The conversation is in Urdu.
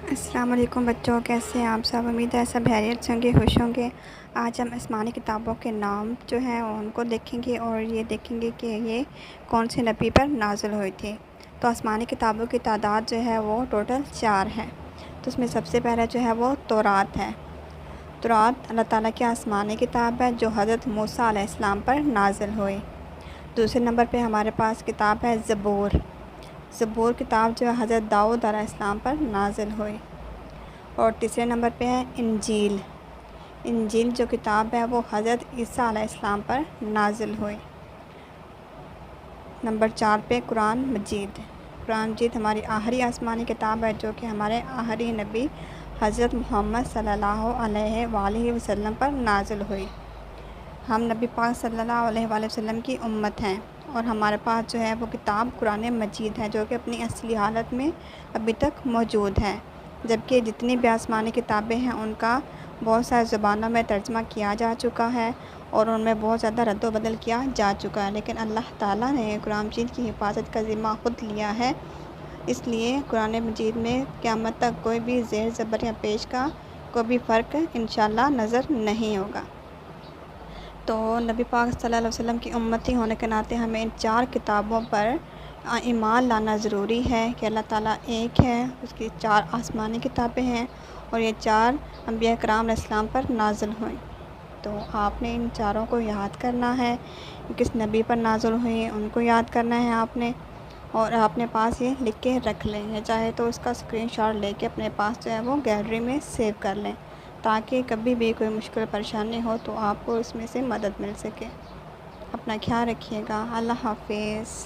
السلام علیکم بچوں، کیسے ہیں آپ سب؟ امید ہے سب خیریت سے ہوں گے، خوش ہوں گے۔ آج ہم آسمانی کتابوں کے نام جو ہیں ان کو دیکھیں گے اور یہ دیکھیں گے کہ یہ کون سے نبی پر نازل ہوئی تھی۔ تو آسمانی کتابوں کی تعداد جو ہے وہ ٹوٹل 4 ہے۔ تو اس میں سب سے پہلا جو ہے وہ تورات ہے۔ تورات اللہ تعالیٰ کی آسمانی کتاب ہے جو حضرت موسیٰ علیہ السلام پر نازل ہوئی۔ دوسرے نمبر پہ ہمارے پاس کتاب ہے زبور۔ زبور کتاب جو ہے حضرت داؤد علیہ السلام پر نازل ہوئی۔ اور تیسرے نمبر پہ ہے انجیل۔ انجیل جو کتاب ہے وہ حضرت عیسیٰ علیہ السلام پر نازل ہوئی۔ نمبر 4 پہ قرآن مجید۔ قرآن مجید ہماری آخری آسمانی کتاب ہے جو کہ ہمارے آخری نبی حضرت محمد صلی اللہ علیہ وآلہ وسلم پر نازل ہوئی۔ ہم نبی پاک صلی اللہ علیہ وآلہ وسلم کی امت ہیں اور ہمارے پاس جو ہے وہ کتاب قرآن مجید ہے جو کہ اپنی اصلی حالت میں ابھی تک موجود ہے، جبکہ جتنی بھی آسمانی کتابیں ہیں ان کا بہت ساری زبانوں میں ترجمہ کیا جا چکا ہے اور ان میں بہت زیادہ رد و بدل کیا جا چکا ہے، لیکن اللہ تعالیٰ نے قرآن مجید کی حفاظت کا ذمہ خود لیا ہے۔ اس لیے قرآن مجید میں قیامت تک کوئی بھی زیر زبر یا پیش کا کوئی بھی فرق انشاءاللہ نظر نہیں ہوگا۔ تو نبی پاک صلی اللہ علیہ وسلم کی امتی ہونے کے ناطے ہمیں ان 4 کتابوں پر ایمان لانا ضروری ہے کہ اللہ تعالیٰ ایک ہے، اس کی 4 آسمانی کتابیں ہیں اور یہ 4 انبیاء کرام علیہ السلام پر نازل ہوئیں۔ تو آپ نے ان چاروں کو یاد کرنا ہے، کس نبی پر نازل ہوئی ان کو یاد کرنا ہے آپ نے، اور اپنے پاس یہ لکھ کے رکھ لیں، یا چاہے تو اس کا اسکرین شاٹ لے کے اپنے پاس جو ہے وہ گیلری میں سیو کر لیں، تاکہ کبھی بھی کوئی مشکل پریشانی ہو تو آپ کو اس میں سے مدد مل سکے۔ اپنا خیال رکھیے گا۔ اللہ حافظ۔